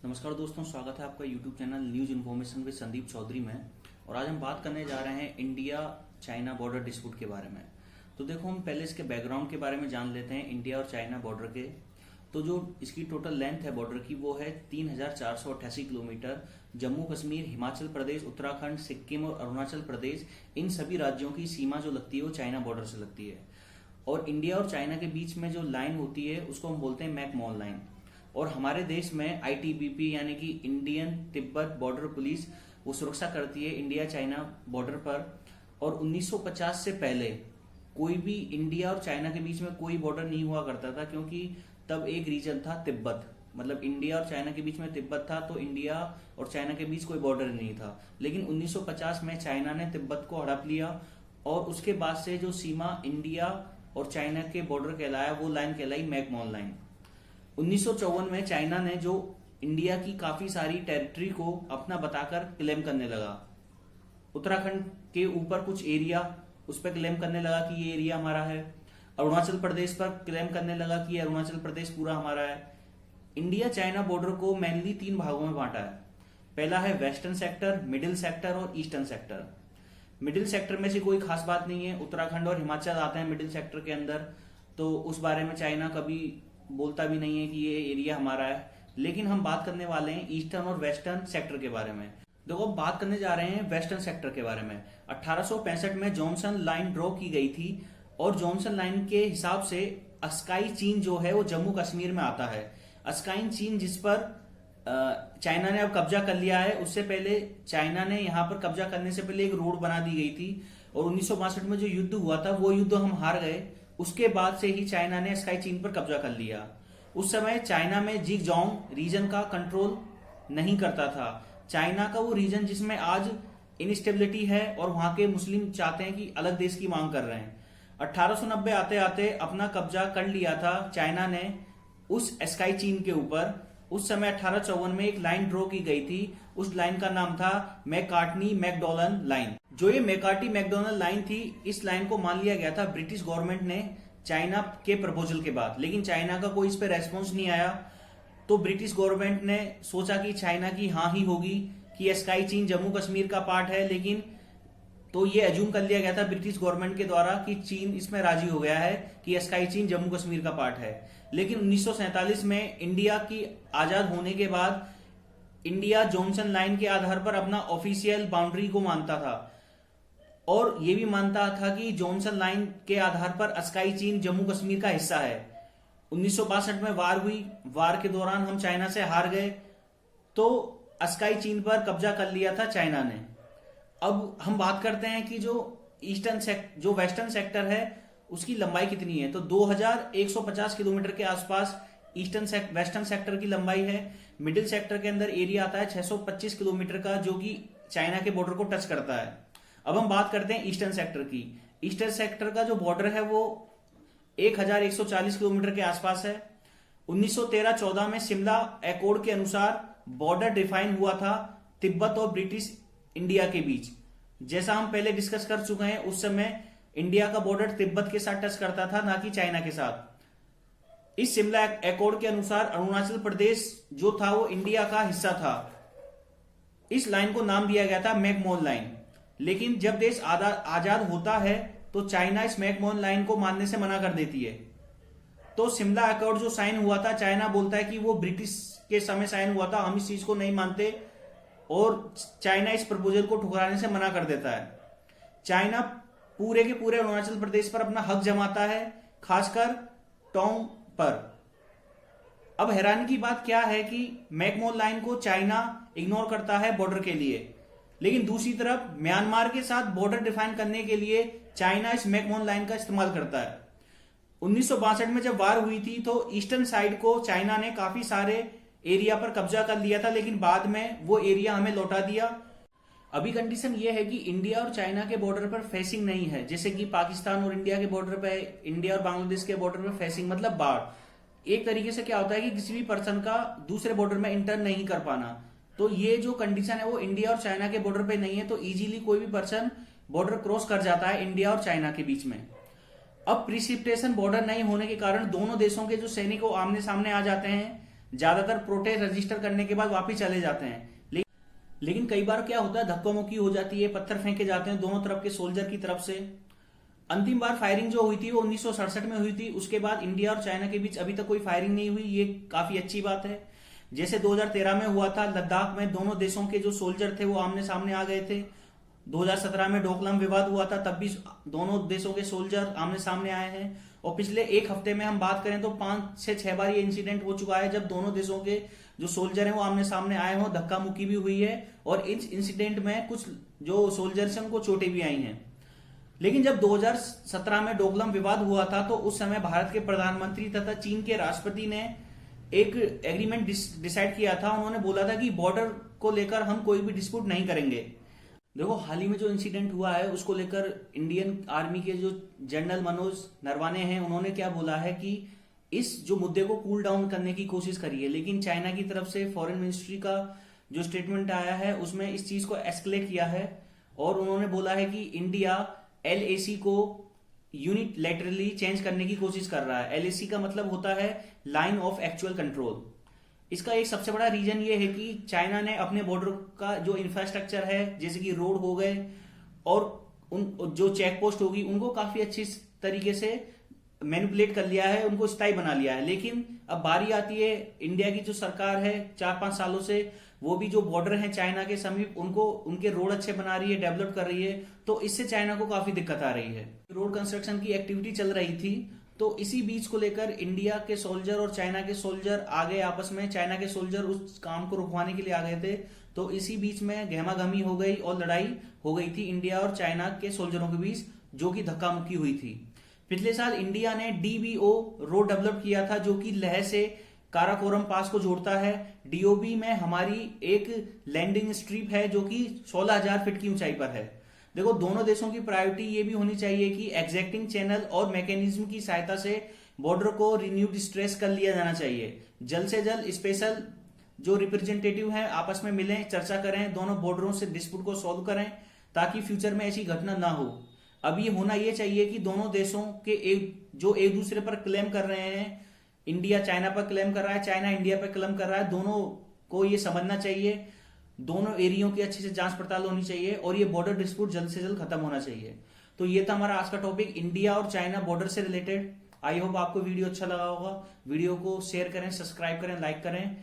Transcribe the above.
नमस्कार दोस्तों, स्वागत है आपका YouTube channel news information with Sandeep Chaudhary में। और आज हम बात करने जा रहे हैं इंडिया चाइना बॉर्डर डिस्प्यूट के बारे में। तो देखो, हम पहले इसके बैकग्राउंड के बारे में जान लेते हैं इंडिया और चाइना बॉर्डर के। तो जो इसकी टोटल लेंथ है बॉर्डर की वो है 3488 किलोमीटर। जम्मू कश्मीर, हिमाचल प्रदेश, उत्तराखंड, सिक्किम और अरुणाचल प्रदेश, इन सभी राज्यों की सीमा जो लगती है वो चाइना बॉर्डर से लगती है। और इंडिया और चाइना के बीच में जो लाइन होती है उसको हम बोलते हैं मैकमोहन लाइन। और हमारे देश में आईटीबीपी यानी कि इंडियन तिब्बत बॉर्डर पुलिस वो सुरक्षा करती है इंडिया चाइना बॉर्डर पर। और 1950 से पहले कोई भी इंडिया और चाइना के बीच में कोई बॉर्डर नहीं हुआ करता था, क्योंकि तब एक रीजन था तिब्बत, मतलब इंडिया और चाइना के बीच में तिब्बत था, तो इंडिया और चाइना के बीच कोई बॉर्डर नहीं था। लेकिन 1950 में चाइना ने तिब्बत को हड़प लिया और उसके बाद से जो सीमा इंडिया और चाइना के बॉर्डर कहलाया वो लाइन कहलाई मैकमोहन लाइन। 1954 में चाइना ने जो इंडिया की काफी सारी टेरिटरी को अपना बताकर क्लेम करने लगा। उत्तराखंड के ऊपर कुछ एरिया उस पर क्लेम करने लगा कि ये एरिया हमारा है। अरुणाचल प्रदेश पर क्लेम करने लगा कि ये अरुणाचल प्रदेश पूरा हमारा है। इंडिया चाइना बॉर्डर को मेनली 3 भागों में बांटा है। पहला है वेस्टर्न सेक्टर, मिडिल सेक्टर और ईस्टर्न सेक्टर। मिडिल सेक्टर में से कोई खास बात नहीं है, उत्तराखंड और हिमाचल आते हैं मिडिल सेक्टर के अंदर, तो उस बारे में चाइना कभी बोलता भी नहीं है कि ये एरिया हमारा है। लेकिन हम बात करने वाले हैं ईस्टर्न और वेस्टर्न सेक्टर के बारे में। देखो, अब बात करने जा रहे हैं वेस्टर्न सेक्टर के बारे में। 1865 में जॉनसन लाइन ड्रॉ की गई थी और जॉनसन लाइन के हिसाब से अस्काई चीन जो है वो जम्मू कश्मीर में आता है। अस्काई चीन जिस पर चाइना ने अब कब्जा कर लिया है, उससे पहले चाइना ने यहाँ पर कब्जा करने से पहले एक रोड बना दी गई थी। और 1962 में जो युद्ध हुआ था वो युद्ध हम हार गए। उसके बाद से ही चाइना ने स्काई चीन पर कब्जा कर लिया। उस समय चाइना में जिगजांग रीजन का कंट्रोल नहीं करता था। चाइना का वो रीजन जिसमें आज इनस्टेबिलिटी है और वहां के मुस्लिम चाहते हैं कि अलग देश की मांग कर रहे हैं। 1890 आते आते अपना कब्जा कर लिया था चाइना ने उस स्काई चीन के ऊपर। उस समय 1854 में एक लाइन ड्रॉ की गई थी। उस लाइन का नाम था मैकार्टनी मैकडोनल्ड लाइन। जो ये मैकार्टी मैकडोनल्ड लाइन थी, इस लाइन को मान लिया गया था ब्रिटिश गवर्नमेंट ने चाइना के प्रपोजल के बाद, लेकिन चाइना का कोई इस पे रेस्पॉन्स नहीं आया। तो ब्रिटिश गवर्नमेंट ने सोचा कि चाइना की हाँ ही होगी कि स्काई चीन जम्मू कश्मीर का पार्ट है, लेकिन तो ये एज्यूम कर लिया गया था ब्रिटिश गवर्नमेंट के द्वारा कि चीन इसमें राजी हो गया है कि स्काई चीन जम्मू कश्मीर का पार्ट है। लेकिन 1947 में इंडिया की आजाद होने के बाद इंडिया जॉनसन लाइन के आधार पर अपना ऑफिशियल बाउंड्री को मानता था और यह भी मानता था कि जॉनसन लाइन के आधार पर स्काई चीन जम्मू कश्मीर का हिस्सा है। 1962 में वार हुई। वार के दौरान हम चाइना से हार गए, तो स्काई चीन पर कब्जा कर लिया था चाइना ने। अब हम बात करते हैं कि जो वेस्टर्न सेक्टर है उसकी लंबाई कितनी है। तो 2150 किलोमीटर के आसपास वेस्टर्न सेक्टर की लंबाई है। मिडिल सेक्टर के अंदर एरिया आता है 625 किलोमीटर का, जो कि चाइना के बॉर्डर को टच करता है। अब हम बात करते हैं ईस्टर्न सेक्टर की। ईस्टर्न सेक्टर का जो बॉर्डर है वो 1140 किलोमीटर के आसपास है। 1913-14 में शिमला एकॉर्ड के अनुसार बॉर्डर डिफाइन हुआ था तिब्बत और ब्रिटिश इंडिया के बीच। जैसा हम पहले डिस्कस कर चुके हैं, उस समय इंडिया का बॉर्डर तिब्बत के साथ टच करता था, ना कि चाइना के साथ। इस शिमला एकॉर्ड के अनुसार अरुणाचल प्रदेश जो था वो इंडिया का हिस्सा था। इस लाइन को नाम दिया गया था मैकमोहन लाइन। लेकिन जब देश आजाद होता है तो चाइना इस मैकमोहन लाइन को मानने से मना कर देती है। तो शिमला एकॉर्ड जो साइन हुआ था, चाइना बोलता है कि वो ब्रिटिश के समय साइन हुआ था, हम इस चीज को नहीं मानते, और चाइना इस प्रपोजल को ठुकराने से मना कर देता है। चाइना पूरे के पूरे अरुणाचल प्रदेश पर अपना हक जमाता है, खासकर टोंग पर। अब हैरानी की बात क्या है कि मैकमोहन लाइन को चाइना इग्नोर करता है बॉर्डर के लिए, लेकिन दूसरी तरफ म्यांमार के साथ बॉर्डर डिफाइन करने के लिए चाइना इस मैकमोहन लाइन का इस्तेमाल करता है। 1962 में जब वार हुई थी तो ईस्टर्न साइड को चाइना ने काफी सारे एरिया पर कब्जा कर लिया था, लेकिन बाद में वो एरिया हमें लौटा दिया। अभी कंडीशन ये है कि इंडिया और चाइना के बॉर्डर पर फेसिंग नहीं है, जैसे कि पाकिस्तान और इंडिया के बॉर्डर पे, इंडिया और बांग्लादेश के बॉर्डर पर फेसिंग मतलब बाढ़। एक तरीके से क्या होता है कि किसी भी पर्सन का दूसरे बॉर्डर में इंटर नहीं कर पाना। तो ये जो कंडीशन है वो इंडिया और चाइना के बॉर्डर पे नहीं है, तो इजीली कोई भी पर्सन बॉर्डर क्रॉस कर जाता है इंडिया और चाइना के बीच में। अब प्रिसिपिटेशन बॉर्डर नहीं होने के कारण दोनों देशों के जो सैनिक आमने सामने आ जाते हैं, ज्यादातर प्रोटेस्ट रजिस्टर करने के बाद वापिस चले जाते हैं। लेकिन कई बार क्या होता है, धक्का मुक्की हो जाती है, पत्थर फेंके जाते हैं दोनों तरफ के सोल्जर की तरफ से। अंतिम बार फायरिंग जो हुई थी वो 1967 में हुई थी। उसके बाद इंडिया और चाइना के बीच अभी तक कोई फायरिंग नहीं हुई, ये काफी अच्छी बात है। जैसे 2013 में हुआ था लद्दाख में, दोनों देशों के जो सोल्जर थे वो आमने सामने आ गए थे। 2017 में डोकलाम विवाद हुआ था, तब भी दोनों देशों के सोल्जर आमने सामने आए हैं। और पिछले एक हफ्ते में हम बात करें तो 5 से 6 बार ये इंसिडेंट हो चुका है जब दोनों देशों के जो सोल्जर हैं वो आमने सामने आए हों, धक्का मुक्की भी हुई है और इस इंसिडेंट में कुछ जो सोल्जर्स हैं उनको चोटें भी आई हैं। लेकिन जब 2017 में डोकलाम विवाद हुआ था तो उस समय भारत के प्रधानमंत्री तथा चीन के राष्ट्रपति ने एक एग्रीमेंट डिसाइड किया था। उन्होंने बोला था कि बॉर्डर को लेकर हम कोई भी डिस्प्यूट नहीं करेंगे। देखो, हाल ही में जो इंसिडेंट हुआ है उसको लेकर इंडियन आर्मी के जो जनरल मनोज नरवाने हैं, उन्होंने क्या बोला है कि इस जो मुद्दे को कूल डाउन करने की कोशिश करी है। लेकिन चाइना की तरफ से फॉरेन मिनिस्ट्री का जो स्टेटमेंट आया है उसमें इस चीज को एस्केलेट किया है और उन्होंने बोला है कि इंडिया एलएसी को यूनिलैटरली चेंज करने की कोशिश कर रहा है। एलएसी का मतलब होता है लाइन ऑफ एक्चुअल कंट्रोल। इसका एक सबसे बड़ा रीजन ये है कि चाइना ने अपने बॉर्डर का जो इंफ्रास्ट्रक्चर है, जैसे कि रोड हो गए और उन जो चेक पोस्ट होगी, उनको काफी अच्छी तरीके से मैनिपुलेट कर लिया है, उनको स्थायी बना लिया है। लेकिन अब बारी आती है इंडिया की जो सरकार है 4-5 सालों से, वो भी जो बॉर्डर है चाइना के समीप उनको उनके रोड अच्छे बना रही है, डेवलप कर रही है, तो इससे चाइना को काफी दिक्कत आ रही है। रोड कंस्ट्रक्शन की एक्टिविटी चल रही थी, तो इसी बीच को लेकर इंडिया के सोल्जर और चाइना के सोल्जर आ गए आपस में। चाइना के सोल्जर उस काम को रुकवाने के लिए आ गए थे, तो इसी बीच में गहमागहमी हो गई और लड़ाई हो गई थी इंडिया और चाइना के सोल्जरों के बीच, जो कि धक्का मुक्की हुई थी। पिछले साल इंडिया ने डीबीओ रोड डेवलप किया था, जो कि लेह से काराकोरम पास को जोड़ता है। डीओबी में हमारी एक लैंडिंग स्ट्रिप है जो कि 16,000 फीट की ऊंचाई पर है। देखो, दोनों देशों की प्रायोरिटी ये भी होनी चाहिए कि एग्जैक्टिंग चैनल और मैकेनिज्म की सहायता से बॉर्डर को रिन्यूड स्ट्रेस कर लिया जाना चाहिए। जल्द से जल्द स्पेशल जो रिप्रेजेंटेटिव हैं आपस में मिलें, चर्चा करें, दोनों बॉर्डरों से डिस्प्यूट को सॉल्व करें ताकि फ्यूचर में ऐसी घटना ना हो। अब ये होना ये चाहिए कि दोनों देशों के एक दूसरे पर क्लेम कर रहे हैं, इंडिया चाइना पर क्लेम कर रहा है, चाइना इंडिया पर क्लेम कर रहा है, दोनों को ये समझना चाहिए, दोनों एरियो की अच्छे से जांच पड़ताल होनी चाहिए और ये बॉर्डर डिस्प्यूट जल्द से जल्द खत्म होना चाहिए। तो ये था हमारा आज का टॉपिक, इंडिया और चाइना बॉर्डर से रिलेटेड। आई होप आपको वीडियो अच्छा लगा होगा। वीडियो को शेयर करें, सब्सक्राइब करें, लाइक करें